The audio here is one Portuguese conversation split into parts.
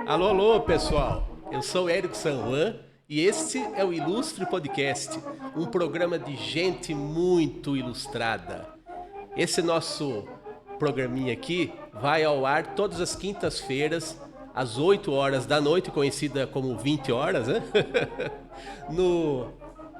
Alô, alô, pessoal. Eu sou Érico San Juan e este é o Ilustre Podcast, um programa de gente muito ilustrada. Esse nosso programinha aqui vai ao ar todas as quintas-feiras, às 8 horas da noite, conhecida como 20 horas, né? No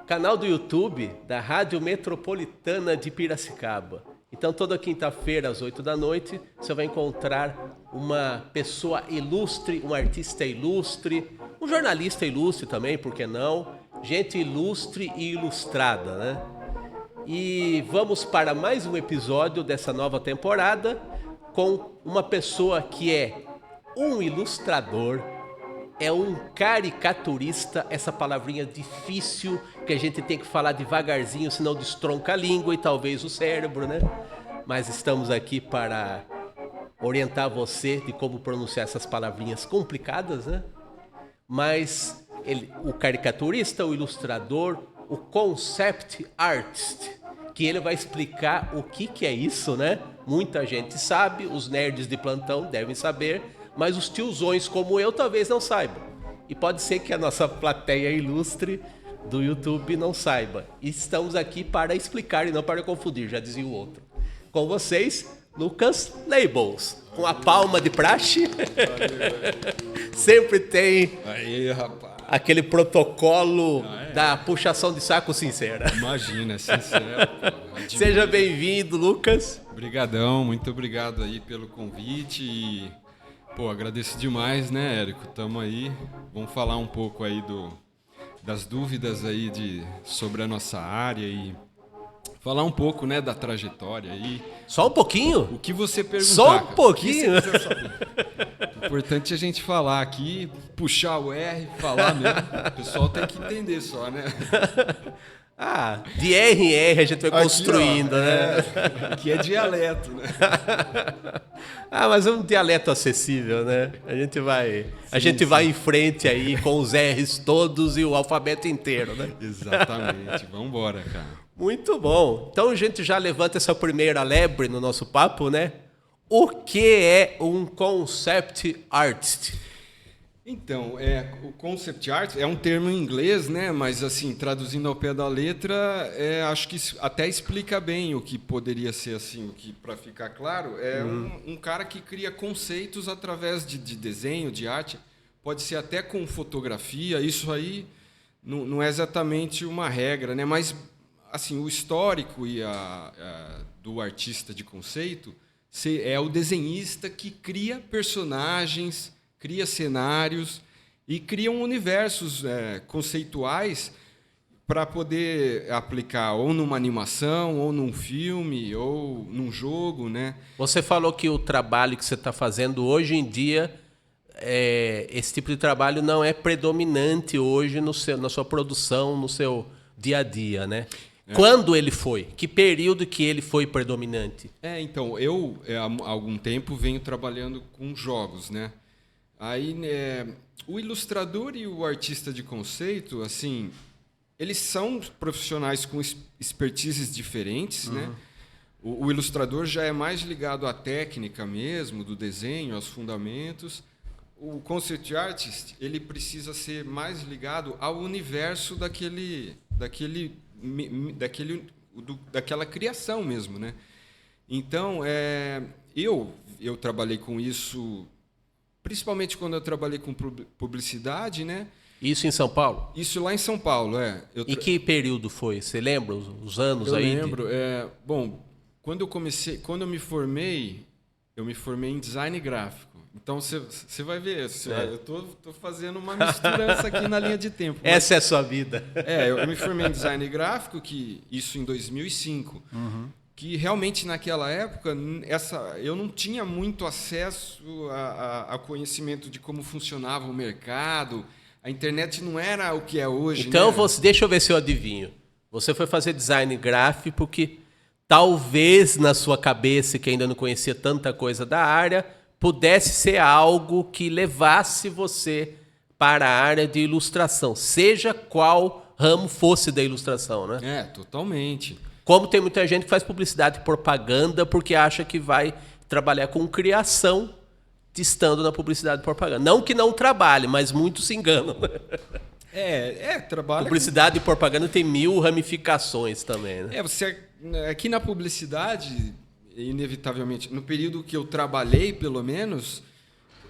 canal do YouTube da Rádio Metropolitana de Piracicaba. Então, toda quinta-feira, às 8 da noite, você vai encontrar uma pessoa ilustre, um artista ilustre, um jornalista ilustre também, por que não? Gente ilustre e ilustrada, né? E vamos para mais um episódio dessa nova temporada com uma pessoa que é um ilustrador, é um caricaturista, essa palavrinha difícil que a gente tem que falar devagarzinho, senão destronca a língua e talvez o cérebro, né? Mas estamos aqui para orientar você de como pronunciar essas palavrinhas complicadas, né? Mas o caricaturista, o ilustrador, o concept artist, que ele vai explicar o que é isso, né? Muita gente sabe, os nerds de plantão devem saber, mas os tiozões como eu talvez não saibam. E pode ser que a nossa plateia ilustre do YouTube não saiba. E estamos aqui para explicar e não para confundir, já dizia o outro. Com vocês, Lucas Labels, com a palma de praxe. Sempre tem aí, rapaz, aquele protocolo da puxação de saco sincera. Imagina, é sincero. Seja bem-vindo, Lucas. Obrigadão, muito obrigado aí pelo convite e, agradeço demais, né, Érico? Tamo aí, vamos falar um pouco aí das dúvidas aí sobre a nossa área e falar um pouco, né, da trajetória aí. Só um pouquinho? O que você perguntar. Só um pouquinho? O que você quiser saber. O importante é a gente falar aqui, puxar o R, falar mesmo. O pessoal tem que entender só, né? De R em R a gente vai aqui, construindo, né? Aqui é dialeto, né? Mas é um dialeto acessível, né? A gente vai em frente aí com os R's todos e o alfabeto inteiro, né? Exatamente. Vamos embora, cara. Muito bom. Então a gente já levanta essa primeira lebre no nosso papo, né? O que é um concept artist? Então, o concept art é um termo em inglês, né? Mas assim, traduzindo ao pé da letra, acho que até explica bem o que poderia ser assim, o que, para ficar claro, é um cara que cria conceitos através de desenho, de arte, pode ser até com fotografia. Isso aí não é exatamente uma regra, né? Mas assim, o histórico do artista de conceito é o desenhista que cria personagens, cria cenários e cria universos conceituais para poder aplicar ou numa animação, ou num filme, ou num jogo, né? Você falou que o trabalho que você está fazendo hoje em dia, esse tipo de trabalho não é predominante hoje na sua produção, no seu dia a dia, né? Quando ele foi? Que período que ele foi predominante? Então, eu há algum tempo venho trabalhando com jogos, né? Aí, o ilustrador e o artista de conceito, assim, eles são profissionais com expertises diferentes, né? O ilustrador já é mais ligado à técnica mesmo, do desenho, aos fundamentos. O concept artist, ele precisa ser mais ligado ao universo daquela criação mesmo, né? Então, eu trabalhei com isso, principalmente quando eu trabalhei com publicidade, né? Isso em São Paulo? Isso lá em São Paulo, E que período foi? Você lembra os anos aí? Eu lembro. Quando eu me formei em design gráfico. Então, você vai ver, eu tô fazendo uma misturança aqui na linha de tempo. Essa é a sua vida. Eu me formei em design gráfico, isso em 2005, que realmente naquela época eu não tinha muito acesso a conhecimento de como funcionava o mercado, a internet não era o que é hoje. Então, né? Deixa eu ver se eu adivinho. Você foi fazer design gráfico porque talvez na sua cabeça, que ainda não conhecia tanta coisa da área, pudesse ser algo que levasse você para a área de ilustração, seja qual ramo fosse da ilustração, né? Totalmente. Como tem muita gente que faz publicidade e propaganda porque acha que vai trabalhar com criação estando na publicidade e propaganda. Não que não trabalhe, mas muitos se enganam. Trabalha. Publicidade e propaganda tem 1000 ramificações também, né? Aqui na publicidade, inevitavelmente, no período que eu trabalhei, pelo menos,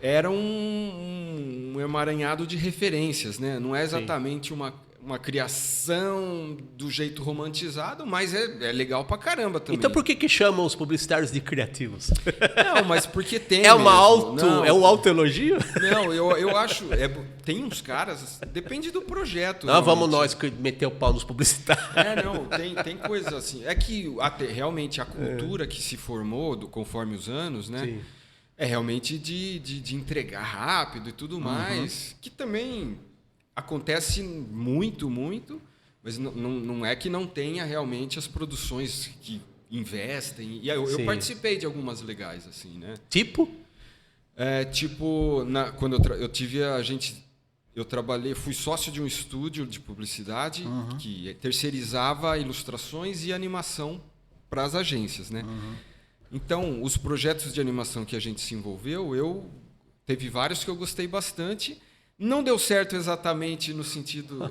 era um emaranhado de referências, né? Não é exatamente uma criação do jeito romantizado, mas é legal pra caramba também. Então por que chamam os publicitários de criativos? Não, mas porque tem é um autoelogio? Não, eu acho... tem uns caras... Depende do projeto. Não, vamos nós meter o pau nos publicitários. Não, tem coisas assim. É que realmente a cultura que se formou conforme os anos, né? Sim. É realmente de entregar rápido e tudo mais, que também... acontece muito, mas não é que não tenha realmente as produções que investem. E eu participei de algumas legais, assim, né? Tipo? Quando eu trabalhei, fui sócio de um estúdio de publicidade que terceirizava ilustrações e animação para as agências, né? Então, os projetos de animação que a gente se envolveu, teve vários que eu gostei bastante. Não deu certo exatamente no sentido...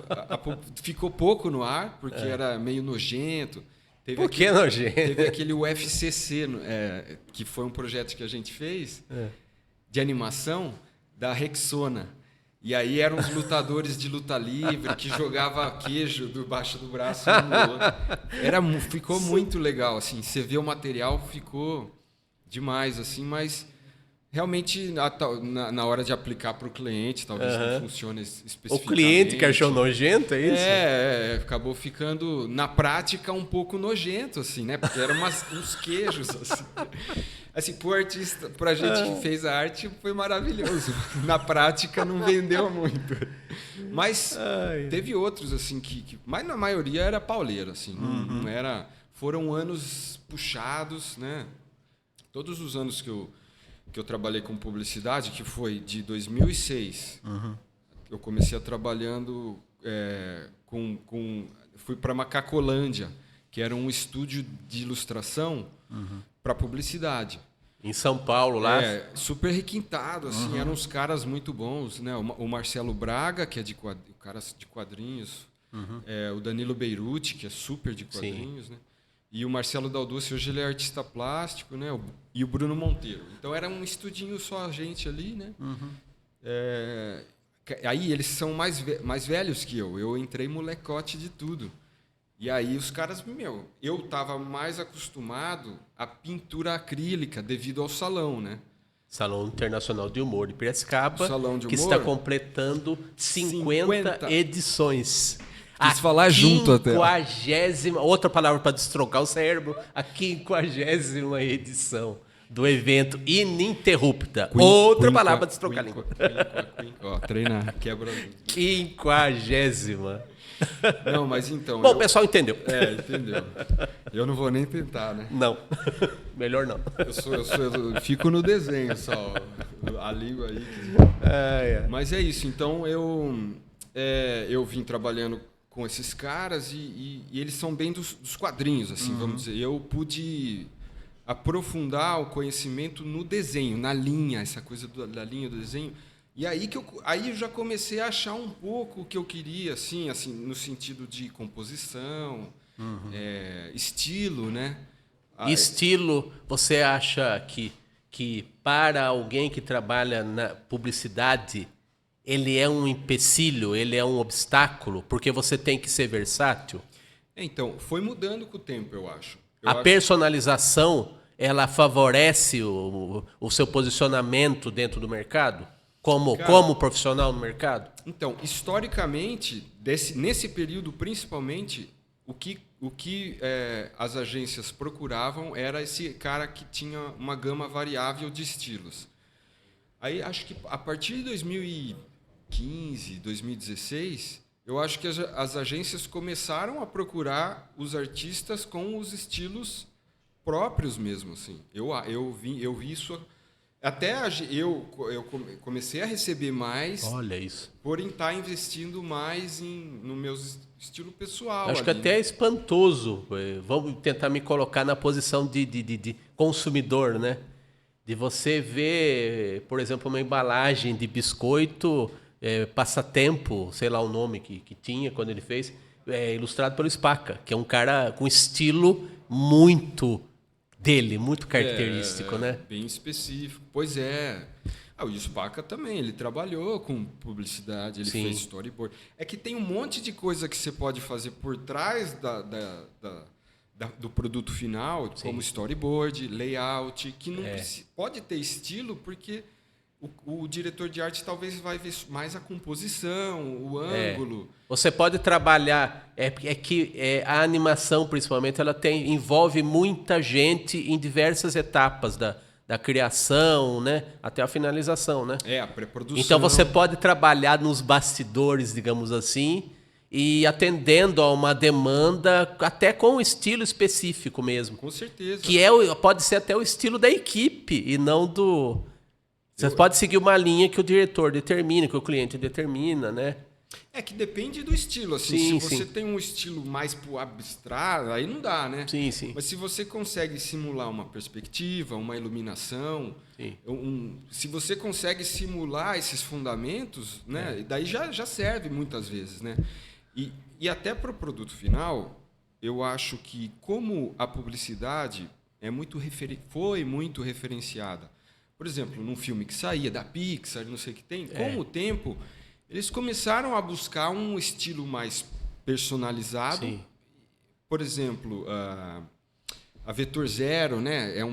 ficou pouco no ar, porque era meio nojento. Por que nojento? Teve aquele UFCC, que foi um projeto que a gente fez, de animação, da Rexona. E aí eram os lutadores de luta livre, que jogava queijo debaixo do braço um no outro. Ficou muito legal, assim. Você vê o material, ficou demais, assim, mas... realmente, na hora de aplicar para o cliente, talvez não funcione especificamente. O cliente que achou nojento, é isso? Acabou ficando, na prática, um pouco nojento, assim, né? Porque eram uns queijos, assim. Assim, pro artista, pra gente que fez a arte, foi maravilhoso. Na prática, não vendeu muito. Mas teve outros, assim, mas na maioria era pauleiro, assim. Não era... Foram anos puxados, né? Todos os anos que eu trabalhei com publicidade, que foi de 2006. Eu comecei trabalhando fui para Macacolândia, que era um estúdio de ilustração para publicidade. Em São Paulo, lá? Super requintado, assim, eram uns caras muito bons, né? O Marcelo Braga, que é cara de quadrinhos, o Danilo Beirute, que é super de quadrinhos, né? E o Marcelo Dalducci, hoje ele é artista plástico, né? E o Bruno Monteiro. Então era um estudinho só a gente ali, né? Aí eles são mais velhos que eu. Eu entrei molecote de tudo. E aí os caras, eu estava mais acostumado à pintura acrílica devido ao salão, né? Salão Internacional de Humor de Piracicaba, Salão de Humor, que está completando 50 edições. Quis falar junto até. Outra palavra para destroncar o cérebro, a 50ª edição do evento ininterrupta. Outra palavra para destroncar a língua. Treinar, quebra. 50ª. Não, mas então... Bom, o pessoal entendeu. Entendeu. Eu não vou nem tentar, né? Não, melhor não. Eu fico no desenho só, a língua aí. Mas é isso, então eu vim trabalhando com esses caras e eles são bem dos quadrinhos, assim, vamos dizer. Eu pude aprofundar o conhecimento no desenho, na linha, essa coisa da linha do desenho. E aí eu já comecei a achar um pouco o que eu queria, assim no sentido de composição, estilo, né? Estilo, você acha que para alguém que trabalha na publicidade, ele é um empecilho, ele é um obstáculo, porque você tem que ser versátil? Então, foi mudando com o tempo, eu acho. Personalização, ela favorece o seu posicionamento dentro do mercado? Como profissional no mercado? Então, historicamente, nesse período principalmente, o que as agências procuravam era esse cara que tinha uma gama variável de estilos. Aí, acho que a partir de 2015, 2016, eu acho que as agências começaram a procurar os artistas com os estilos próprios mesmo, assim. Eu vi isso... Até eu comecei a receber mais. Olha isso. Por estar investindo mais no meu estilo pessoal. Acho que até é espantoso. Vamos tentar me colocar na posição de consumidor, né? De você ver, por exemplo, uma embalagem de biscoito, Passatempo, sei lá o nome que tinha quando ele fez, ilustrado pelo Spaca, que é um cara com estilo muito dele, muito característico, né? Bem específico. Pois é. O Spaca também, ele trabalhou com publicidade, ele fez storyboard. É que tem um monte de coisa que você pode fazer por trás do produto final, como storyboard, layout, que não pode ter estilo, porque o diretor de arte talvez vai ver mais a composição, o ângulo. Você pode trabalhar... a animação, principalmente, ela envolve muita gente em diversas etapas da criação, né? Até a finalização, né? A pré-produção. Então você pode trabalhar nos bastidores, digamos assim, e atendendo a uma demanda até com um estilo específico mesmo. Com certeza. Que pode ser até o estilo da equipe e não do... Você pode seguir uma linha que o diretor determina, que o cliente determina, né? É que depende do estilo, assim. Se você tem um estilo mais pro abstrato, aí não dá, né? Sim. Mas se você consegue simular uma perspectiva, uma iluminação, se você consegue simular esses fundamentos, né? Daí já serve muitas vezes, né? E até para o produto final, eu acho que como a publicidade foi muito referenciada, por exemplo, num filme que saía da Pixar, não sei o que tem, com o tempo... Eles começaram a buscar um estilo mais personalizado. Sim. Por exemplo, a Vetor Zero, né, é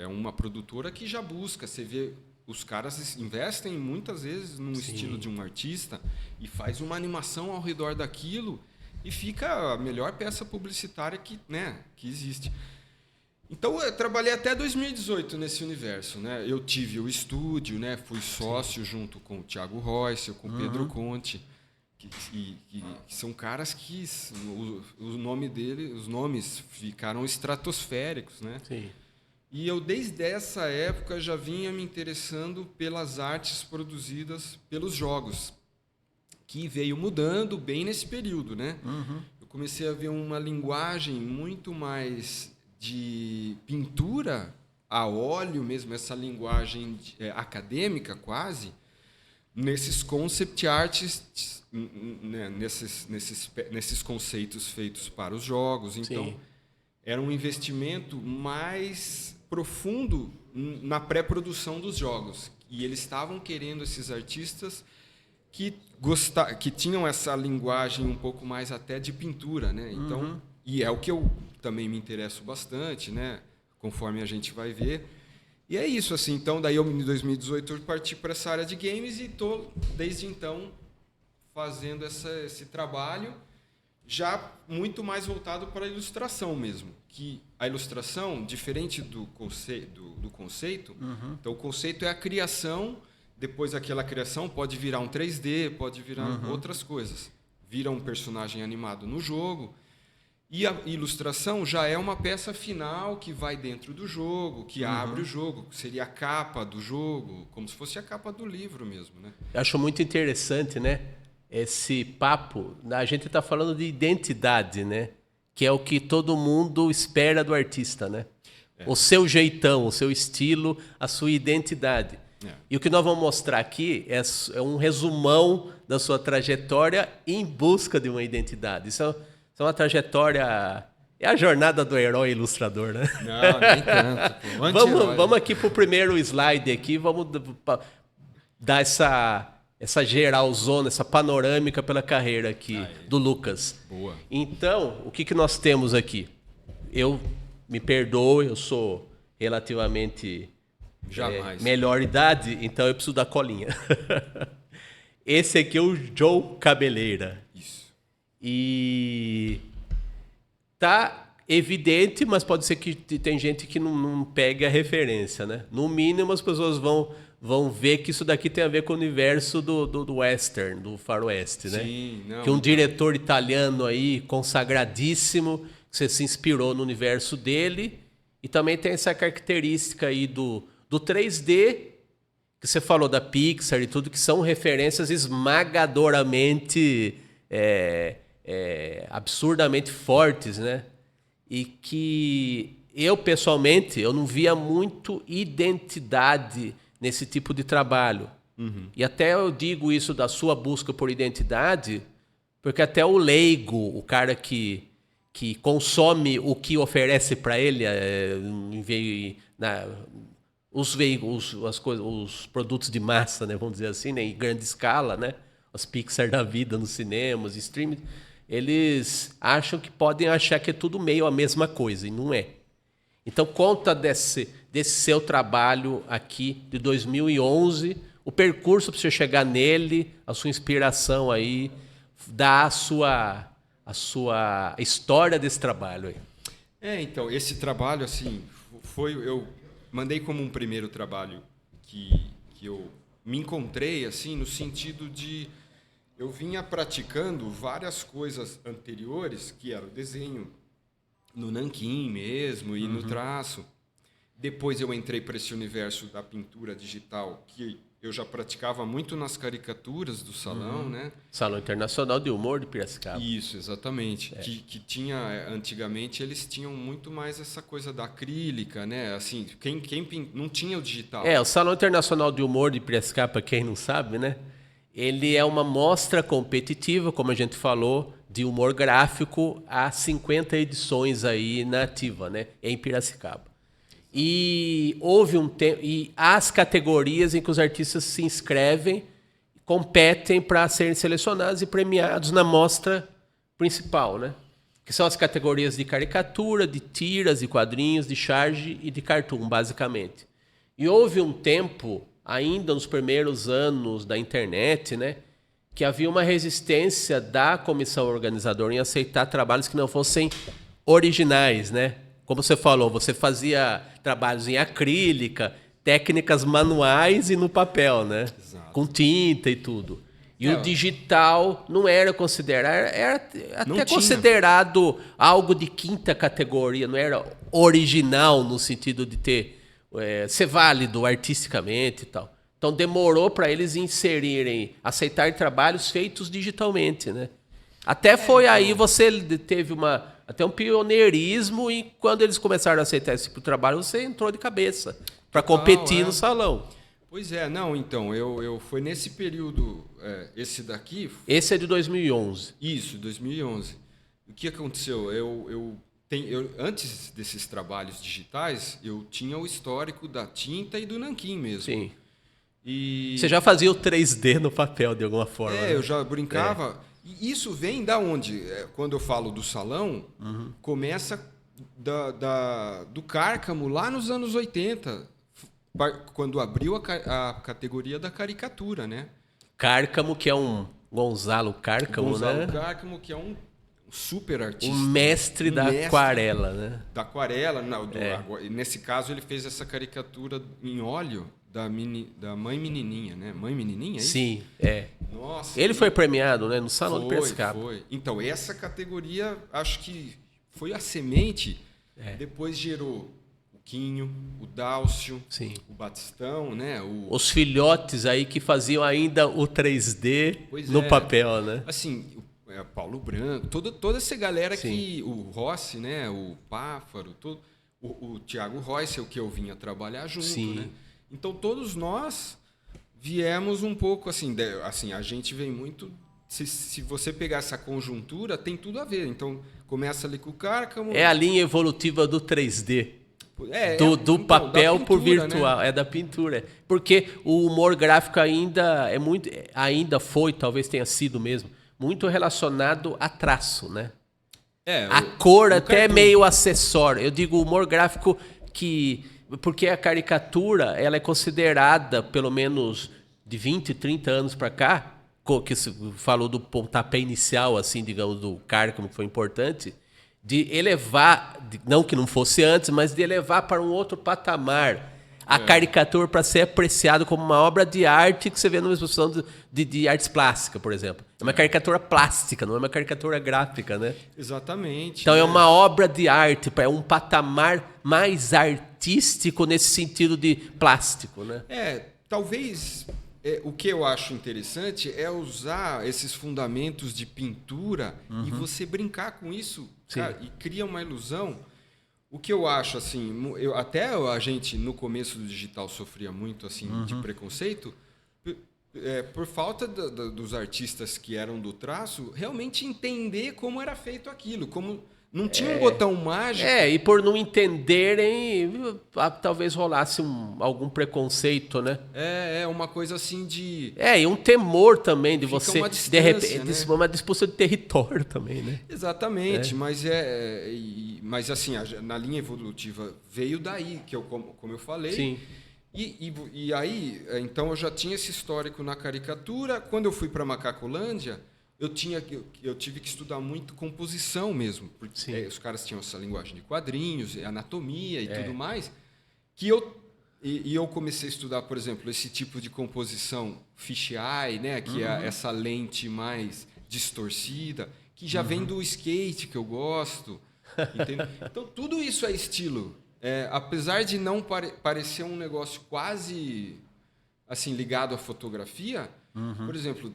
uma produtora que já busca. Você vê, os caras investem muitas vezes num estilo de um artista e faz uma animação ao redor daquilo e fica a melhor peça publicitária que existe. Então, eu trabalhei até 2018 nesse universo, né? Eu tive o estúdio, né? Fui sócio junto com o Thiago Royce, com o Pedro Conte, que são caras que os nomes ficaram estratosféricos, né? Sim. E eu, desde essa época, já vinha me interessando pelas artes produzidas pelos jogos, que veio mudando bem nesse período, né? Eu comecei a ver uma linguagem muito mais de pintura a óleo mesmo, essa linguagem acadêmica quase, nesses concept arts, né, nesses conceitos feitos para os jogos. Então, era um investimento mais profundo na pré-produção dos jogos. E eles estavam querendo esses artistas que tinham essa linguagem um pouco mais até de pintura, né? Então, e é o que eu também me interesso bastante, né? Conforme a gente vai ver. E é isso, assim. Então, daí em 2018 eu parti para essa área de games e estou, desde então, fazendo esse trabalho já muito mais voltado para a ilustração mesmo. Que a ilustração, diferente do conceito, então o conceito é a criação, depois aquela criação pode virar um 3D, pode virar outras coisas. Vira um personagem animado no jogo. E a ilustração já é uma peça final que vai dentro do jogo, que abre o jogo, seria a capa do jogo, como se fosse a capa do livro mesmo, né? Eu acho muito interessante, né? Esse papo, a gente está falando de identidade, né? Que é o que todo mundo espera do artista, né? O seu jeitão, o seu estilo, a sua identidade. E o que nós vamos mostrar aqui é um resumão da sua trajetória em busca de uma identidade. Isso é uma trajetória... É a jornada do herói ilustrador, né? Não, nem tanto. Vamos aqui para o primeiro slide aqui, vamos dar essa geralzona, essa panorâmica pela carreira aqui do Lucas. Boa. Então, o que nós temos aqui? Me perdoe, eu sou relativamente melhor idade, então eu preciso da colinha. Esse aqui é o Joe Cabeleira. Isso. E tá evidente, mas pode ser que tem gente que não pegue a referência, né? No mínimo, as pessoas vão ver que isso daqui tem a ver com o universo do western, do faroeste, né? Sim, não. Que um diretor italiano aí, consagradíssimo, que você se inspirou no universo dele, e também tem essa característica aí do 3D, que você falou da Pixar e tudo, que são referências esmagadoramente... absurdamente fortes, né? E que eu, pessoalmente, eu não via muito identidade nesse tipo de trabalho. E até eu digo isso da sua busca por identidade, porque até o leigo, o cara que consome o que oferece para ele, os veículos, as coisas, os produtos de massa, né, vamos dizer assim, né, em grande escala, né, os Pixar da vida nos cinemas, streaming, eles acham que podem achar que é tudo meio a mesma coisa, e não é. Então, conta desse seu trabalho aqui de 2011, o percurso para você chegar nele, a sua inspiração aí, dá a sua história desse trabalho aí. Então, esse trabalho, assim, eu mandei como um primeiro trabalho que eu me encontrei, assim, no sentido de eu vinha praticando várias coisas anteriores, que era o desenho no nanquim mesmo e no traço. Depois eu entrei para esse universo da pintura digital, que eu já praticava muito nas caricaturas do salão, né? Salão Internacional de Humor de Piracicaba. Isso, exatamente. Que tinha, antigamente, eles tinham muito mais essa coisa da acrílica, né? Assim, não tinha o digital. O Salão Internacional de Humor de Piracicaba, para quem não sabe, né? Ele é uma mostra competitiva, como a gente falou, de humor gráfico, há 50 edições aí na ativa, né? Em Piracicaba. E houve um tempo, e as categorias em que os artistas se inscrevem, competem para serem selecionados e premiados na mostra principal, né? Que são as categorias de caricatura, de tiras, de quadrinhos, de charge e de cartoon, basicamente. E houve um tempo, ainda nos primeiros anos da internet, né, que havia uma resistência da comissão organizadora em aceitar trabalhos que não fossem originais, né? Como você falou, você fazia trabalhos em acrílica, técnicas manuais e no papel, né? Exato. Com tinta e tudo. E o digital não era considerado, era até considerado algo de quinta categoria, não era original no sentido de ser válido artisticamente e tal. Então demorou para eles aceitar trabalhos feitos digitalmente, né? Até foi aí você teve até um pioneirismo, e quando eles começaram a aceitar esse tipo de trabalho, você entrou de cabeça para competir no salão. Pois é, não, então, eu foi nesse período, esse daqui... Esse é de 2011. Isso, 2011. O que aconteceu? Antes desses trabalhos digitais, eu tinha o histórico da tinta e do nanquim mesmo. Sim. E... Você já fazia o 3D no papel, de alguma forma. Né? Eu já brincava... E isso vem da onde? Quando eu falo do salão, começa do Cárcamo, lá nos anos 80, quando abriu a categoria da caricatura, né? Cárcamo, que é um Gonzalo Cárcamo, Gonzalo Cárcamo, que é um super artista. Um mestre da aquarela, né? Da aquarela. Nesse caso, ele fez essa caricatura em óleo da Mãe Menininha, né? Mãe Menininha, é isso? Sim, Nossa. Ele foi premiado, né? No Salão do Piracicaba. Foi. Então, essa categoria, acho que foi a semente. Depois gerou o Quinho, o Dálcio, o Batistão, né? Os filhotes aí que faziam ainda o 3D no papel, né? Assim, Paulo Branco, toda essa galera que... O Rossi, né? O Páfaro, o Thiago Royce, que eu vinha trabalhar junto, né? Então, todos nós viemos um pouco assim, a gente vem muito... Se você pegar essa conjuntura, tem tudo a ver. Então, começa ali com o Cárcamo... É a linha evolutiva do 3D. Do da papel pintura, por virtual. Né? É da pintura. Porque o humor gráfico ainda foi, talvez tenha sido mesmo, muito relacionado a traço, né? A cor até é meio acessório. Eu digo humor gráfico porque a caricatura ela é considerada, pelo menos de 20, 30 anos para cá, que se falou do pontapé inicial, assim, digamos, do Cárcamo, que foi importante, de elevar, não que não fosse antes, mas de elevar para um outro patamar a caricatura para ser apreciado como uma obra de arte que você vê numa exposição de artes plásticas, por exemplo. É uma caricatura plástica, não é uma caricatura gráfica, né? Exatamente. Então é uma obra de arte, é um patamar mais artístico nesse sentido de plástico, né? Talvez o que eu acho interessante é usar esses fundamentos de pintura e você brincar com isso, cara, e cria uma ilusão. O que eu acho, assim, até a gente no começo do digital sofria muito assim de preconceito, por falta dos artistas que eram do traço, realmente entender como era feito aquilo, como não tinha um botão mágico. E por não entenderem, talvez rolasse algum preconceito, né? Uma coisa assim de... E um temor também de Fica você, uma de distância, repente, né? uma disputa de território também, né? Exatamente, mas assim, na linha evolutiva veio daí, que como eu falei. Sim. E aí, então eu já tinha esse histórico na caricatura. Quando eu fui para Macacolândia, eu tive que estudar muito composição mesmo, porque os caras tinham essa linguagem de quadrinhos, anatomia e tudo mais, que eu comecei a estudar, por exemplo, esse tipo de composição fisheye, né, que é essa lente mais distorcida, que já vem do skate, que eu gosto. Entendeu? Então, tudo isso é estilo. Apesar de não parecer um negócio quase assim ligado à fotografia, por exemplo,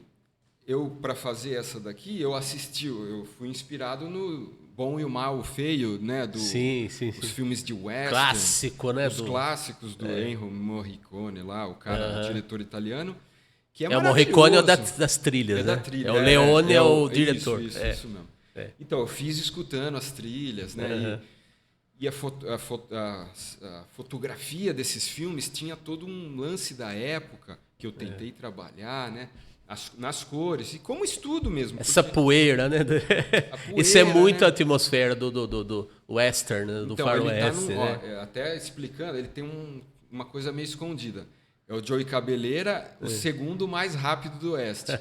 para fazer essa daqui, eu fui inspirado no Bom e o Mal, o Feio, né, os filmes de western, clássico, né, os clássicos do Ennio Morricone lá, o cara, o diretor italiano, que o Morricone é o das trilhas, né? Da trilha, o Leone é o diretor. Isso mesmo. Então, eu fiz escutando as trilhas, né? E a fotografia desses filmes tinha todo um lance da época que eu tentei trabalhar, né? Nas cores, e como estudo mesmo. Essa poeira, né? Isso é muito a atmosfera do western, né? Do então, faroeste. Até explicando, ele tem uma coisa meio escondida. É o Joey Cabeleira, o segundo mais rápido do Oeste.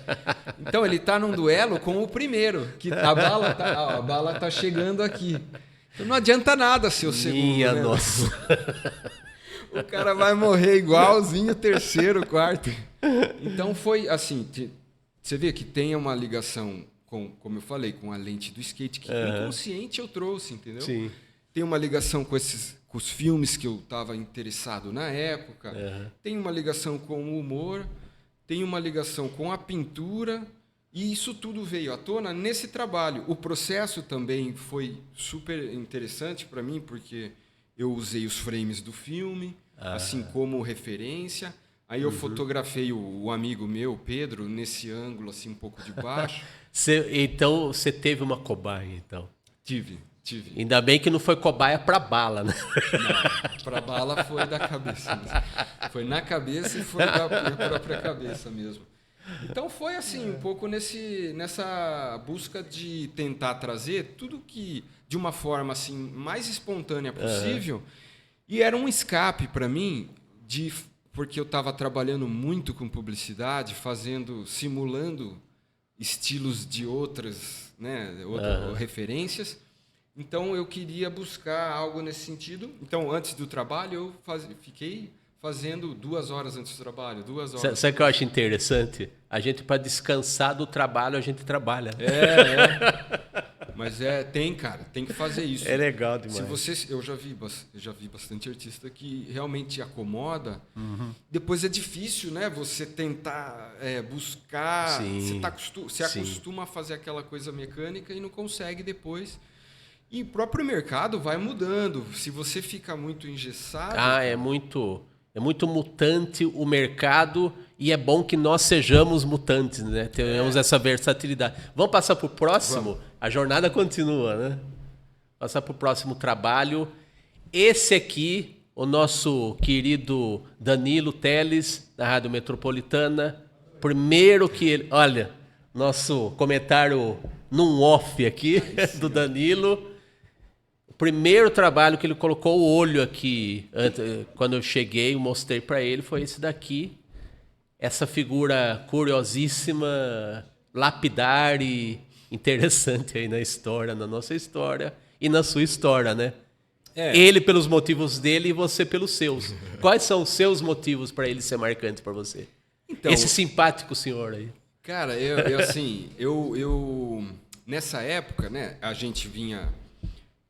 Então, ele está num duelo com o primeiro, que a bala tá chegando aqui. Então, não adianta nada ser o segundo. Minha né? nossa. O cara vai morrer igualzinho o terceiro, o quarto. Então, foi assim, você vê que tem uma ligação, como eu falei, com a lente do skate, que inconsciente eu trouxe, entendeu? Sim. Tem uma ligação com os filmes que eu estava interessado na época, tem uma ligação com o humor, tem uma ligação com a pintura, e isso tudo veio à tona nesse trabalho. O processo também foi super interessante para mim, porque eu usei os frames do filme, assim como referência. Aí eu fotografei o amigo meu, Pedro, nesse ângulo assim um pouco de baixo. Então, você teve uma cobaia, então? Tive. Ainda bem que não foi cobaia para bala, né? Não, para bala foi da cabeça mesmo. Foi na cabeça e foi da própria cabeça mesmo. Então foi assim, um pouco nessa busca de tentar trazer tudo que de uma forma assim mais espontânea possível. E era um escape para mim porque eu estava trabalhando muito com publicidade, simulando estilos de outras, né, referências. Então, eu queria buscar algo nesse sentido. Então, antes do trabalho, eu fiquei fazendo 2 horas antes do trabalho, 2 horas. Sabe o que eu acho interessante? A gente, para descansar do trabalho, a gente trabalha. Mas tem que fazer isso. É legal demais. Eu já vi bastante artista que realmente acomoda. Depois é difícil, né? Você tentar buscar. Sim, você acostuma a fazer aquela coisa mecânica e não consegue depois. E o próprio mercado vai mudando. Se você fica muito engessado... É muito mutante o mercado, e é bom que nós sejamos mutantes, né? Tenhamos essa versatilidade. Vamos passar para o próximo? Vamos. A jornada continua, né? Passar para o próximo trabalho. Esse aqui, o nosso querido Danilo Teles, da Rádio Metropolitana. Primeiro que ele... Olha, nosso comentário num off aqui, do Danilo. O primeiro trabalho que ele colocou o olho aqui, quando eu cheguei, eu mostrei para ele, foi esse daqui. Essa figura curiosíssima, lapidar e interessante aí na nossa história e na sua história, né? Ele pelos motivos dele e você pelos seus. Quais são os seus motivos para ele ser marcante para você? Então, esse simpático senhor aí. Cara, eu nessa época, né, a gente vinha...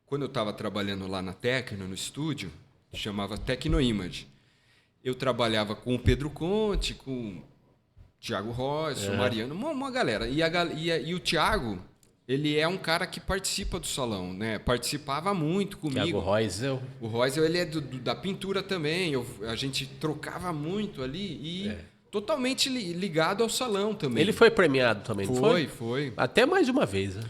Quando eu estava trabalhando lá na Tecno, no estúdio, chamava Tecnoimage, eu trabalhava com o Pedro Conte, com o Thiago Royce, o Mariano, uma galera. E o Thiago, ele é um cara que participa do salão, né? Participava muito comigo. Thiago Reusel. O Reusel, ele é da pintura também. A gente trocava muito ali e totalmente ligado ao salão também. Ele foi premiado também, não foi? Foi. Até mais de uma vez, né?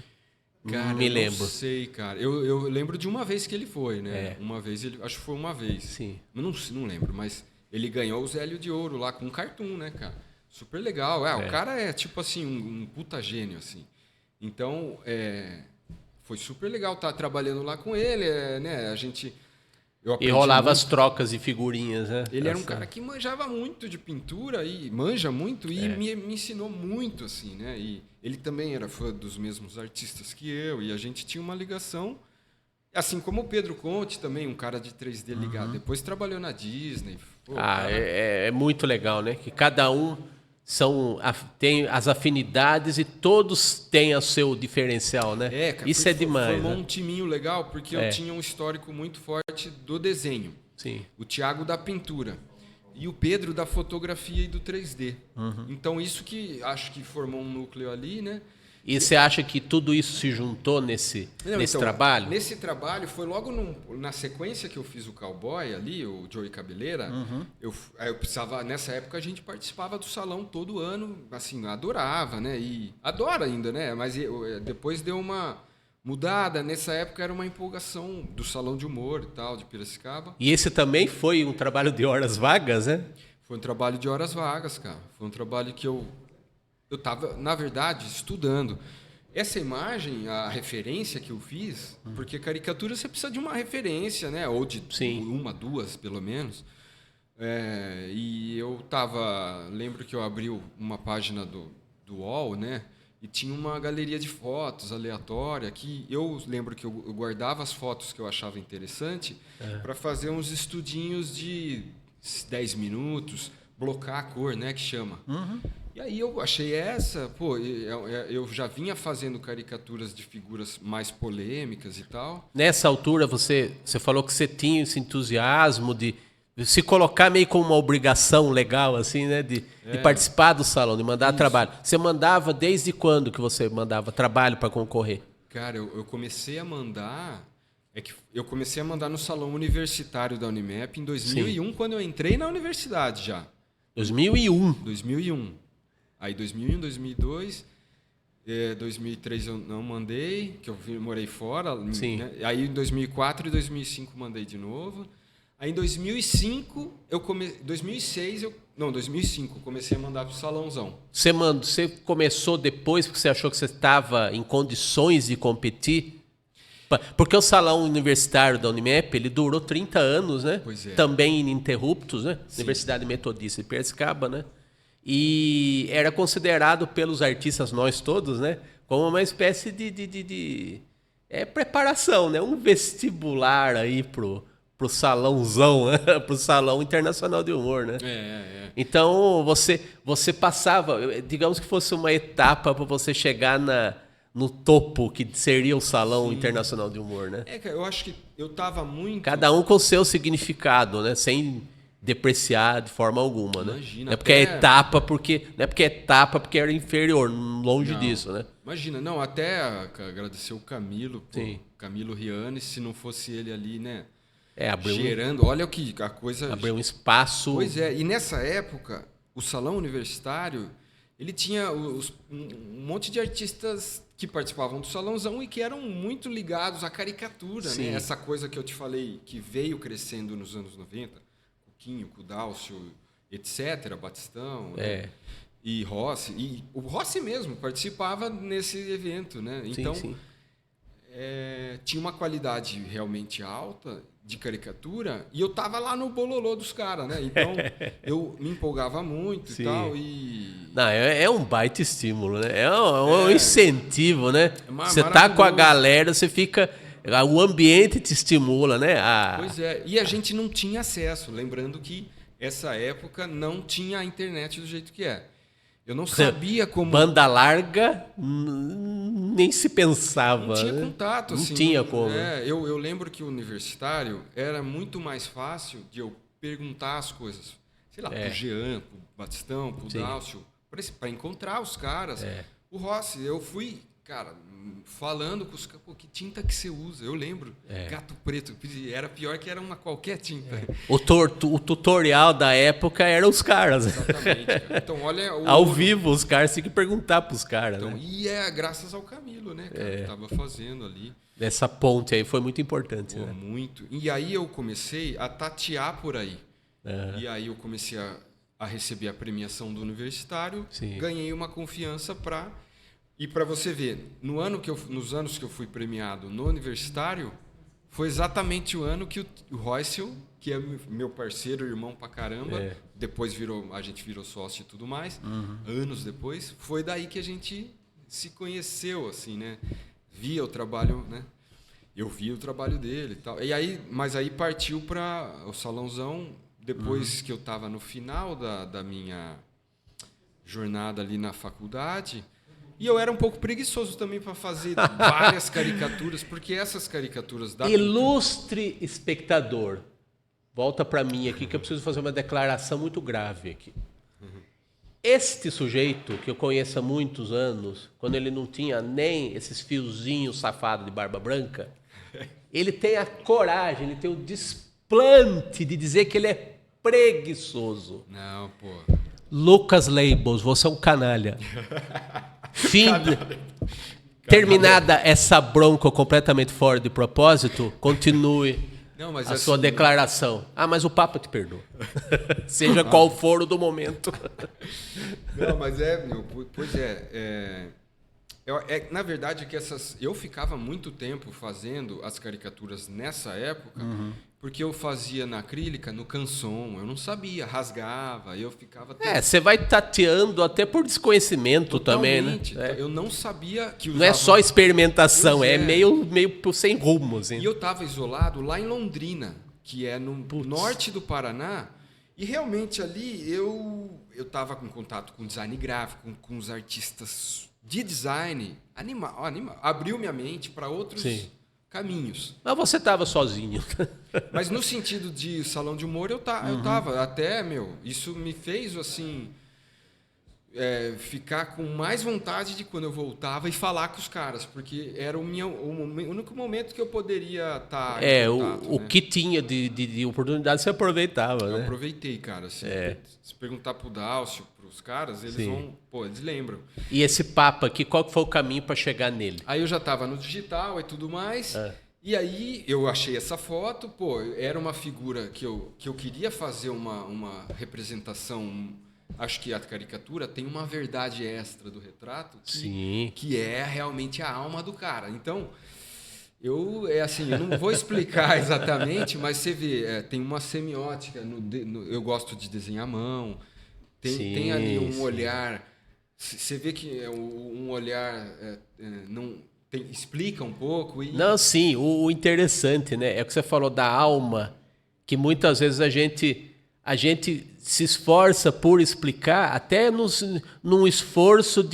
Cara, me lembro. Não sei, cara. Eu lembro de uma vez que ele foi, né? Uma vez, acho que foi uma vez. Sim. Não lembro, mas ele ganhou o Zélio de Ouro lá com um cartoon, né, cara? Super legal. O cara é tipo assim, um puta gênio, assim. Então, foi super legal estar trabalhando lá com ele, né? E rolava as trocas de figurinhas, né? Ele era um cara que manjava muito de pintura e manja muito e me ensinou muito, assim, né? E ele também era fã dos mesmos artistas que eu e a gente tinha uma ligação, assim como o Pedro Conte também, um cara de 3D ligado. Depois trabalhou na Disney. Pô, é muito legal, né? Que cada um tem as afinidades e todos têm o seu diferencial, né? Cara, isso é demais. Formou né? um timinho legal, porque eu tinha um histórico muito forte do desenho. Sim. O Thiago da pintura. E o Pedro da fotografia e do 3D. Então, isso que acho que formou um núcleo ali, né? E você acha que tudo isso se juntou nesse trabalho? Nesse trabalho, foi logo na sequência que eu fiz o Cowboy ali, o Joey Cabeleira, eu precisava, nessa época a gente participava do salão todo ano, assim, adorava, né? E adora ainda, né? Mas depois deu uma mudada, nessa época era uma empolgação do salão de humor e tal, de Piracicaba. E esse também foi um trabalho de horas vagas, né? Foi um trabalho de horas vagas, cara. Foi um trabalho que eu estava, na verdade, estudando. Essa imagem, a referência que eu fiz, porque caricatura você precisa de uma referência, né? Ou de uma, duas, pelo menos. E eu lembro que eu abri uma página do UOL, né? E tinha uma galeria de fotos aleatória que eu lembro que eu guardava as fotos que eu achava interessante para fazer uns estudinhos de 10 minutos, blocar a cor, né? Que chama. E aí eu achei eu já vinha fazendo caricaturas de figuras mais polêmicas e tal. Nessa altura você falou que você tinha esse entusiasmo de se colocar meio como uma obrigação legal, assim, né? De participar do salão, de mandar trabalho. Você mandava desde quando que você mandava trabalho para concorrer? Cara, eu comecei a mandar... eu comecei a mandar no salão universitário da Unimep em 2001, quando eu entrei na universidade já. 2001. Aí 2001, 2002, 2003 eu não mandei, que eu morei fora. Sim. Né? Aí em 2004 e 2005 mandei de novo. Aí em 2005, 2005 eu comecei a mandar pro salãozão. Você começou depois porque você achou que você estava em condições de competir? Porque o salão universitário da Unimep, ele durou 30 anos, né? Pois é. Também ininterruptos, né? Sim. Universidade Metodista de Piracicaba, né? E era considerado pelos artistas, nós todos, né? Como uma espécie de preparação, né? Um vestibular aí pro salãozão, né? Pro Salão Internacional de Humor, né? Então, você passava, digamos que fosse uma etapa para você chegar no topo, que seria o Salão Internacional de Humor, né? Eu acho que eu tava muito... Cada um com o seu significado, né? Sem depreciar de forma alguma, né? Imagina, não é porque não é porque é etapa porque era inferior, longe disso, né? Imagina, não, até agradecer o Camilo, Camilo Riani, se não fosse ele ali, né? Gerando, olha o que a coisa... Abriu um espaço... Pois é, e nessa época, o Salão Universitário, ele tinha um monte de artistas que participavam do salãozão e que eram muito ligados à caricatura, né? Essa coisa que eu te falei, que veio crescendo nos anos 90, Cuquinho, Kudácio, etc., Batistão, né? E Rossi. E o Rossi mesmo participava nesse evento, né? Então, tinha uma qualidade realmente alta de caricatura e eu tava lá no bololô dos caras, né? Então, eu me empolgava muito e tal. Não, é um baita estímulo, né? É um incentivo, né? Você tá com a galera, você fica... O ambiente te estimula, né? Pois é. E a gente não tinha acesso. Lembrando que essa época não tinha a internet do jeito que é. Eu não sabia como... Banda larga, nem se pensava. Não tinha contato, assim. Não tinha como. Eu lembro que o universitário era muito mais fácil de eu perguntar as coisas. Sei lá, pro Jean, pro Batistão, pro Dácio, para encontrar os caras. O Rossi, eu fui cara, falando com os caras, pô, que tinta que você usa? Eu lembro, Gato Preto, era pior que era uma qualquer tinta. O tutorial da época eram os caras. Exatamente, cara. Então, olha... Ao vivo, os caras tinham que perguntar pros caras, então, né? E graças ao Camilo, né, cara, que tava fazendo ali. Essa ponte aí foi muito importante, né? Muito. E aí eu comecei a tatear por aí. E aí eu comecei a receber a premiação do universitário, Sim. ganhei uma confiança para... E para você ver, nos anos que eu fui premiado no universitário, foi exatamente o ano que o Royce, que é meu parceiro, irmão pra caramba, depois a gente virou sócio e tudo mais, anos depois, foi daí que a gente se conheceu, assim, né? Via o trabalho, né? Eu via o trabalho dele e tal. Mas aí partiu para o salãozão, depois que eu estava no final da minha jornada ali na faculdade. E eu era um pouco preguiçoso também para fazer várias caricaturas, porque essas caricaturas da Ilustre espectador, volta para mim aqui que eu preciso fazer uma declaração muito grave aqui. Este sujeito, que eu conheço há muitos anos, quando ele não tinha nem esses fiozinhos safados de barba branca, ele tem a coragem, ele tem o desplante de dizer que ele é preguiçoso. Não, pô. Lucas Labels, você é um canalha. Terminada essa bronca completamente fora de propósito, continue a sua declaração. Mas o Papa te perdoa. Seja qual for o do momento. Não, mas na verdade, que eu ficava muito tempo fazendo as caricaturas nessa época, porque eu fazia na acrílica, no canson, eu não sabia, rasgava, eu ficava... Você vai tateando até por desconhecimento também, né? Eu não sabia que usava... Não é só experimentação, é meio sem rumo, assim. E eu estava isolado lá em Londrina, que é no norte do Paraná, e realmente ali eu estava com contato com design gráfico, com os artistas de design, animal, abriu minha mente para outros caminhos. Mas você estava sozinho. Mas no sentido de salão de humor, eu tava. Até, isso me fez, assim, ficar com mais vontade de quando eu voltava e falar com os caras, porque era o único momento que eu poderia estar em contato, o que tinha de oportunidade você aproveitava, né? Eu aproveitei, cara. Assim, se perguntar pro Dácio, pros caras, eles eles lembram. E esse papo aqui, qual que foi o caminho para chegar nele? Aí eu já estava no digital e tudo mais. E aí eu achei essa foto, era uma figura que eu queria fazer uma representação. Acho que a caricatura tem uma verdade extra do retrato que é realmente a alma do cara. Então, eu não vou explicar exatamente, mas você vê, tem uma semiótica. Eu gosto de desenhar à mão. Tem ali um olhar. Você vê que um olhar explica um pouco. Não, sim. O interessante, né? É o que você falou da alma, que muitas vezes a gente se esforça por explicar, até num esforço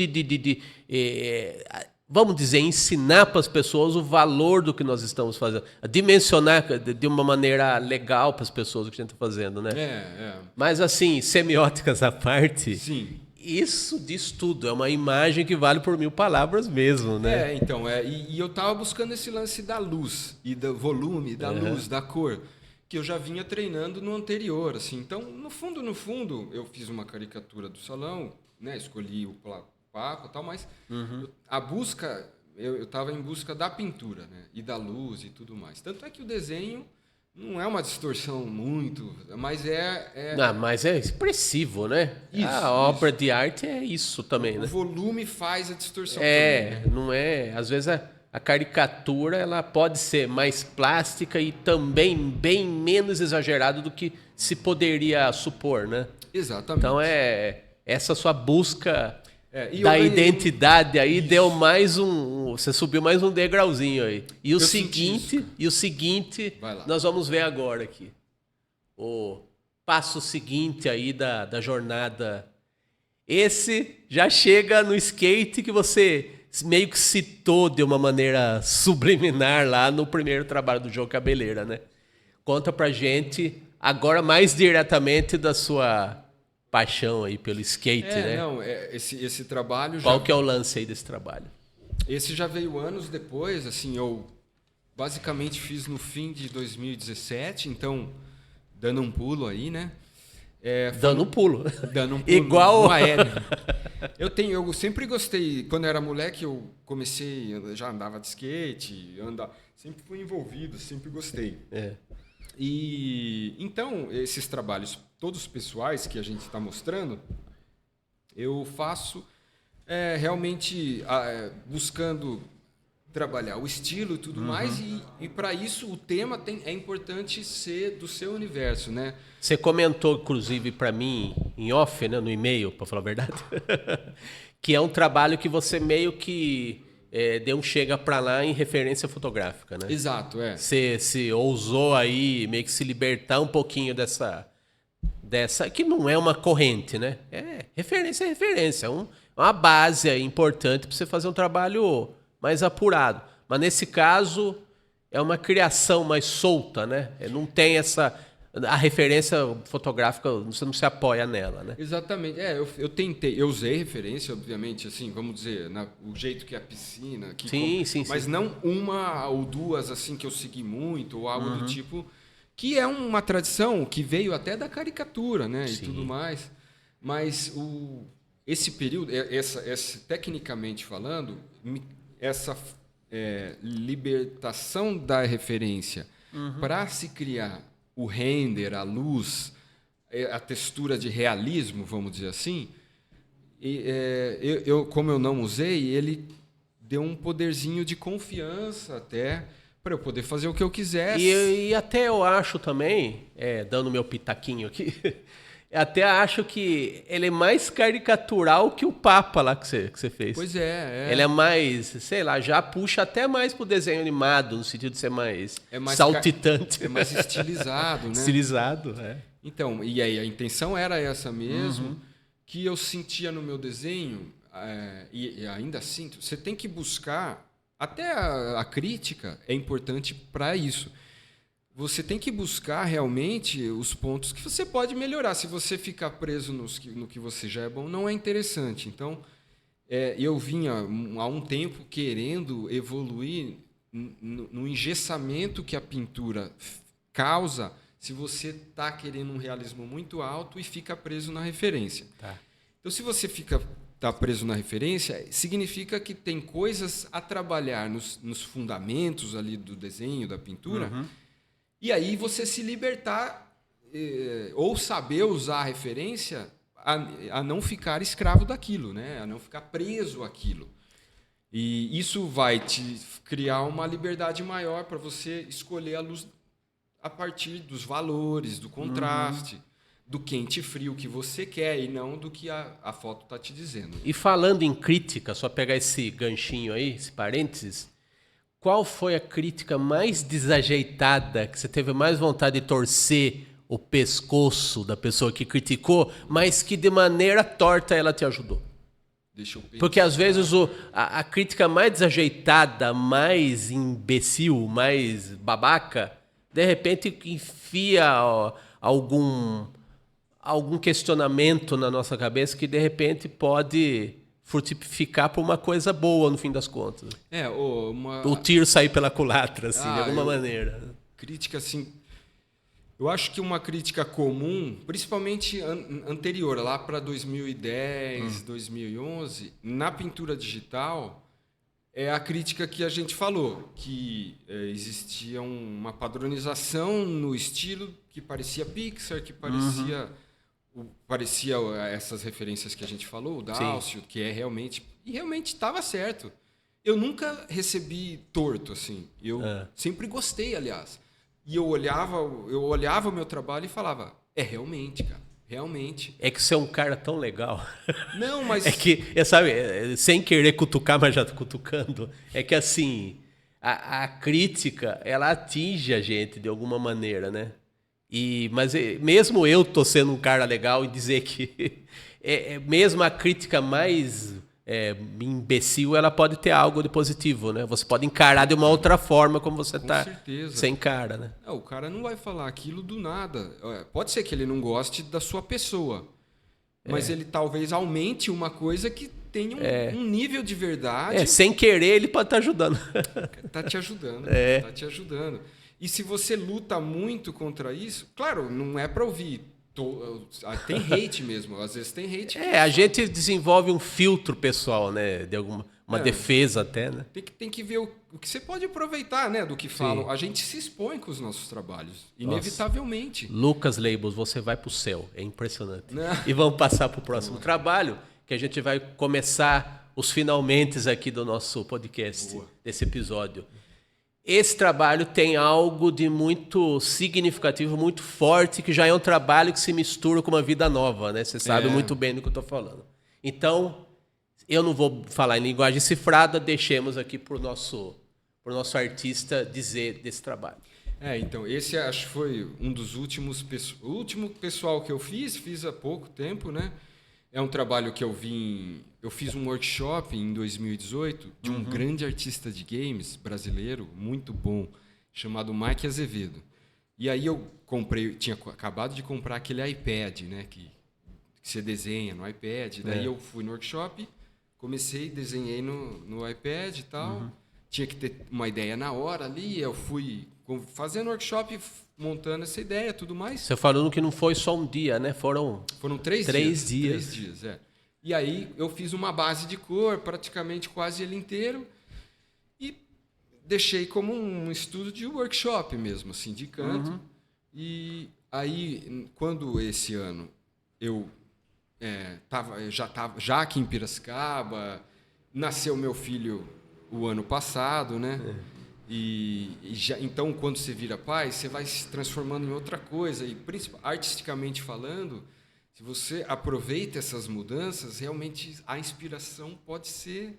vamos dizer, ensinar para as pessoas o valor do que nós estamos fazendo, dimensionar de uma maneira legal para as pessoas o que a gente está fazendo, né? Mas assim, semióticas à parte, isso diz tudo, é uma imagem que vale por 1000 palavras mesmo, né? E eu estava buscando esse lance da luz, e do volume, da luz, da cor, que eu já vinha treinando no anterior, assim. Então, no fundo, eu fiz uma caricatura do salão, né? Escolhi o papo e tal, mas a busca, eu estava em busca da pintura, né? E da luz e tudo mais. Tanto é que o desenho não é uma distorção muito, mas mas é expressivo, né? A obra de arte é isso também, né? O volume faz a distorção também, né? Não é... Às vezes a caricatura ela pode ser mais plástica e também bem menos exagerada do que se poderia supor, né? Exatamente. Então essa sua busca da identidade aí deu mais você subiu mais um degrauzinho aí. E o seguinte nós vamos ver agora aqui. O passo seguinte aí da jornada. Esse já chega no skate que você meio que citou de uma maneira subliminar lá no primeiro trabalho do João Cabeleira, né? Conta pra gente agora mais diretamente da sua paixão aí pelo skate, né? Esse trabalho Qual que é o lance aí desse trabalho? Esse já veio anos depois, assim, eu basicamente fiz no fim de 2017, então, dando um pulo aí, né? Dando um pulo. Dando um pulo Igual... no aéreo. Eu sempre gostei, quando eu era moleque, eu comecei, já andava de skate, sempre fui envolvido, sempre gostei. E então, esses trabalhos todos pessoais que a gente está mostrando, eu faço realmente buscando trabalhar o estilo e tudo mais, e para isso o tema é importante ser do seu universo, né? Você comentou, inclusive, para mim, em off, né, no e-mail, para falar a verdade, que é um trabalho que você meio que deu um chega para lá em referência fotográfica, né? Exato, Você se ousou aí meio que se libertar um pouquinho dessa que não é uma corrente, né? Referência, é uma base aí importante para você fazer um trabalho mais apurado. Mas nesse caso é uma criação mais solta, né? Não tem a referência fotográfica, você não se apoia nela, né? Exatamente. Eu tentei, eu usei referência, obviamente, assim, vamos dizer, o jeito que é a piscina, mas não uma ou duas assim que eu segui muito ou algo do tipo, que é uma tradição que veio até da caricatura, né, e tudo mais. Mas esse período, tecnicamente falando, essa libertação da referência para se criar o render, a luz, a textura de realismo, vamos dizer assim, como eu não usei, ele deu um poderzinho de confiança até para eu poder fazer o que eu quisesse. E até eu acho também, dando meu pitaquinho aqui, até acho que ele é mais caricatural que o Papa lá que você fez. Pois é. Ele é mais, sei lá, já puxa até mais pro desenho animado, no sentido de ser mais saltitante. É mais estilizado, né? Estilizado, Então, e aí a intenção era essa mesmo, que eu sentia no meu desenho, e ainda sinto, você tem que buscar, até a crítica é importante para isso. Você tem que buscar realmente os pontos que você pode melhorar. Se você ficar preso no que você já é bom, não é interessante. Então, eu vinha há um tempo querendo evoluir no engessamento que a pintura causa se você está querendo um realismo muito alto e fica preso na referência. Tá. Então, se você está preso na referência, significa que tem coisas a trabalhar nos fundamentos ali do desenho, da pintura, e aí você se libertar ou saber usar a referência a não ficar escravo daquilo, né? A não ficar preso àquilo. E isso vai te criar uma liberdade maior para você escolher a luz a partir dos valores, do contraste, do quente e frio que você quer e não do que a foto está te dizendo. E falando em crítica, só pegar esse ganchinho aí, esse parênteses, qual foi a crítica mais desajeitada, que você teve mais vontade de torcer o pescoço da pessoa que criticou, mas que de maneira torta ela te ajudou? Deixa eu pensar. Porque às vezes a crítica mais desajeitada, mais imbecil, mais babaca, de repente enfia algum questionamento na nossa cabeça que de repente pode frutificar por uma coisa boa no fim das contas. O tiro sair pela culatra, assim, de alguma maneira. Crítica, assim, eu acho que uma crítica comum, principalmente anterior, lá para 2010, 2011, na pintura digital, é a crítica que a gente falou, que existia uma padronização no estilo que parecia Pixar, que parecia essas referências que a gente falou, o Dálcio, que é realmente... E realmente estava certo. Eu nunca recebi torto, assim. Eu sempre gostei, aliás. E eu olhava o meu trabalho e falava, realmente, cara, realmente. É que você é um cara tão legal. Não, mas... É que, sabe, sem querer cutucar, mas já tô cutucando, é que assim, a crítica, ela atinge a gente de alguma maneira, né? Mas mesmo eu tô sendo um cara legal e dizer que mesmo a crítica mais imbecil, ela pode ter algo de positivo, né? Você pode encarar de uma outra forma como você você encara, né? O cara não vai falar aquilo do nada. Pode ser que ele não goste da sua pessoa, mas ele talvez aumente uma coisa que tem um nível de verdade. Sem querer, ele pode estar ajudando. Tá te ajudando. É. Tá te ajudando. E se você luta muito contra isso, claro, não é para ouvir. Tem hate mesmo, às vezes tem hate. A gente desenvolve um filtro pessoal, né? De uma defesa até, né? Tem que ver o que você pode aproveitar, né? Do que falam. Sim. A gente se expõe com os nossos trabalhos, inevitavelmente. Lucas Labels, você vai pro céu. É impressionante. Não. E vamos passar pro próximo trabalho, que a gente vai começar os finalmentes aqui do nosso podcast, desse episódio. Esse trabalho tem algo de muito significativo, muito forte, que já é um trabalho que se mistura com uma vida nova, né? Você sabe muito bem do que eu estou falando. Então, eu não vou falar em linguagem cifrada, deixemos aqui para o nosso artista dizer desse trabalho. Então, esse acho que foi um dos últimos... O último pessoal que eu fiz há pouco tempo, né? É um trabalho que eu fiz um workshop em 2018 de um grande artista de games brasileiro, muito bom, chamado Mike Azevedo. E aí eu tinha acabado de comprar aquele iPad, né, que você desenha no iPad. Daí eu fui no workshop, desenhei no iPad e tal. Tinha que ter uma ideia na hora ali, eu fui fazendo workshop, montando essa ideia, tudo mais. Você falando que não foi só um dia, né? Foram 3 dias. 3 dias, E aí eu fiz uma base de cor, praticamente quase ele inteiro, e deixei como um estudo de workshop mesmo, assim, de canto. E aí, quando esse ano eu já aqui em Piracicaba, nasceu meu filho o ano passado, né? Então, quando você vira pai, você vai se transformando em outra coisa. E, artisticamente falando, se você aproveita essas mudanças, realmente a inspiração pode ser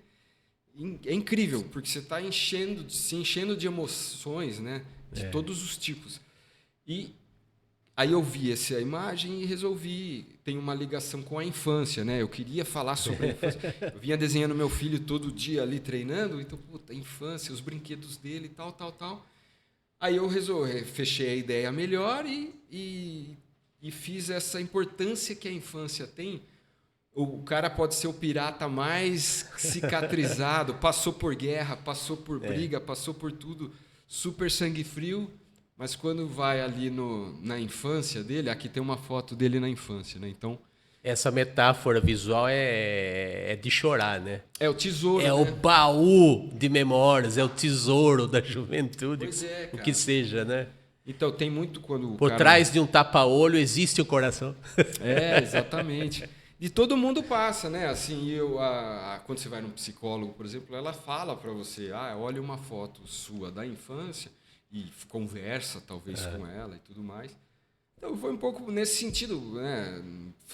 incrível, porque você está se enchendo de emoções, né? De todos os tipos. E aí eu vi essa imagem e resolvi... Tem uma ligação com a infância, né? Eu queria falar sobre a infância. Eu vinha desenhando meu filho todo dia ali treinando, então, a infância, os brinquedos dele, tal. Aí eu fechei a ideia melhor e fiz essa importância que a infância tem. O cara pode ser o pirata mais cicatrizado, passou por guerra, passou por briga, passou por tudo, super sangue frio. Mas quando vai ali na infância dele, aqui tem uma foto dele na infância, né? Então, essa metáfora visual é de chorar, né? É o tesouro, É né? o baú de memórias, é o tesouro da juventude, Pois é, o cara. que seja, né? Então, tem muito quando o Por cara... trás de um tapa-olho existe o coração. Exatamente. E todo mundo passa, né? Assim, quando você vai num psicólogo, por exemplo, ela fala para você, olha uma foto sua da infância e conversa, talvez, com ela e tudo mais. Então, foi um pouco nesse sentido, né?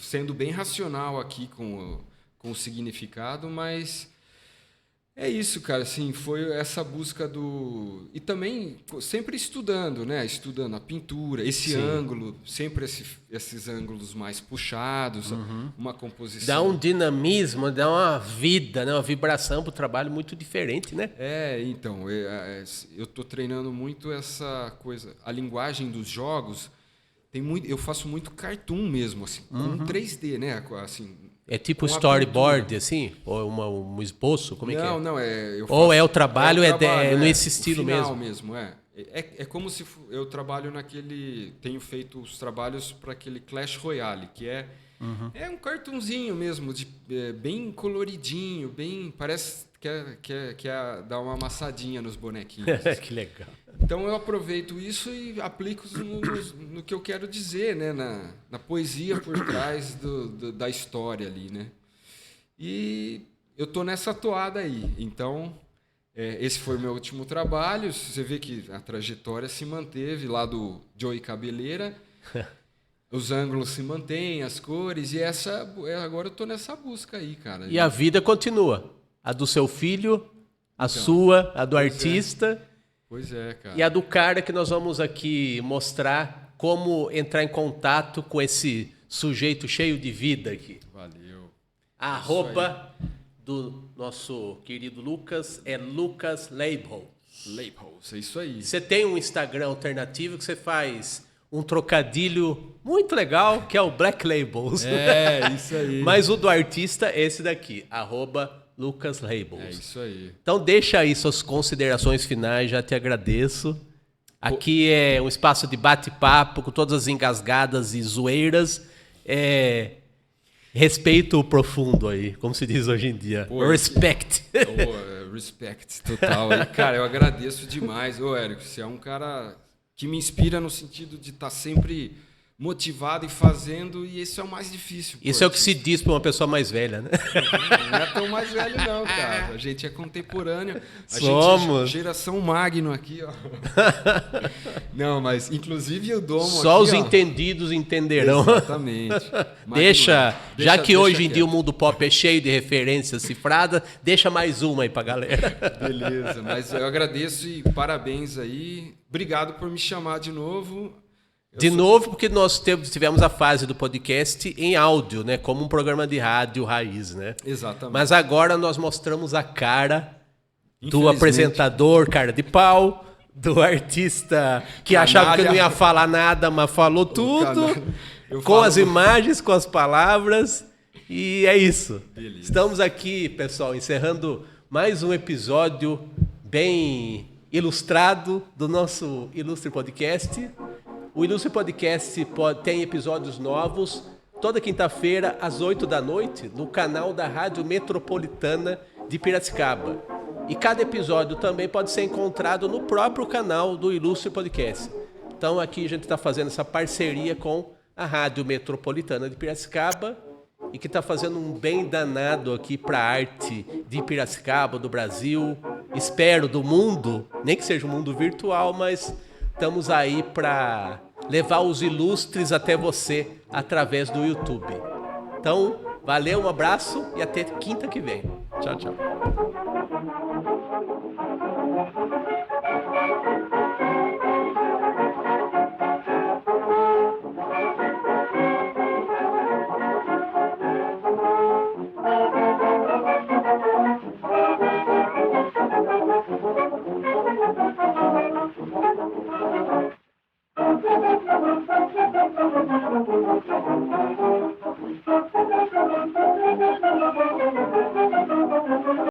Sendo bem racional aqui com o significado, mas é isso, cara. Assim, foi essa busca do... E também sempre estudando, né? Estudando a pintura, esse ângulo, sempre esses ângulos mais puxados, uma composição... Dá um dinamismo, dá uma vida, né? Uma vibração para o trabalho muito diferente, né? Então, eu estou treinando muito essa coisa. A linguagem dos jogos... eu faço muito cartoon mesmo, assim, com 3D, né? Assim, é tipo storyboard, assim? Ou um esboço? Como é que é? Não, Ou é o trabalho, nesse estilo mesmo. É como se eu trabalho tenho feito os trabalhos para aquele Clash Royale, que é um cartunzinho mesmo, bem coloridinho, parece que é dar uma amassadinha nos bonequinhos. Que legal. Então eu aproveito isso e aplico no que eu quero dizer, né? Na poesia por trás da história ali, né? E eu tô nessa toada aí. Então, esse foi o meu último trabalho. Você vê que a trajetória se manteve lá do Joey Cabeleira. Os ângulos se mantêm, as cores. E agora eu tô nessa busca aí, cara. E a vida continua. A do seu filho, a sua, a do artista... Pois é, cara. E a do cara que nós vamos aqui mostrar como entrar em contato com esse sujeito cheio de vida aqui. Valeu. A arroba do nosso querido Lucas é Lucas Labels. Labels, é isso aí. Você tem um Instagram alternativo que você faz um trocadilho muito legal, que é o Black Labels. É, isso aí. Mas o do artista é esse daqui, @LucasLabels. É isso aí. Então deixa aí suas considerações finais, já te agradeço. Aqui é um espaço de bate-papo com todas as engasgadas e zoeiras. Respeito profundo aí, como se diz hoje em dia. Respect. Respect total. E, cara, eu agradeço demais. Ô, Érico, você é um cara que me inspira no sentido de estar sempre motivado e fazendo, e isso é o mais difícil. Isso é o que se diz para uma pessoa mais velha, né? Não é tão mais velho não, cara. A gente é contemporâneo. Somos. Gente é geração Magno aqui, ó. Não, mas inclusive o Domo Só aqui, os entendidos entenderão. Exatamente. Já que hoje em dia o mundo pop é cheio de referências cifradas, deixa mais uma aí pra galera. Beleza, mas eu agradeço e parabéns aí. Obrigado por me chamar de novo. Novo, porque nós tivemos a fase do podcast em áudio, né? Como um programa de rádio raiz, né? Exatamente. Mas agora nós mostramos a cara do apresentador, cara de pau, do artista que achava que não ia falar nada, mas falou tudo, com as imagens, com as palavras, e é isso. Beleza. Estamos aqui, pessoal, encerrando mais um episódio bem ilustrado do nosso Ilustre Podcast. O Ilustre Podcast tem episódios novos toda quinta-feira, às 8 da noite, no canal da Rádio Metropolitana de Piracicaba. E cada episódio também pode ser encontrado no próprio canal do Ilustre Podcast. Então aqui a gente está fazendo essa parceria com a Rádio Metropolitana de Piracicaba e que está fazendo um bem danado aqui para a arte de Piracicaba, do Brasil, espero do mundo, nem que seja um mundo virtual, mas estamos aí para levar os ilustres até você através do YouTube. Então, valeu, um abraço e até quinta que vem. Tchau, tchau. Thank you.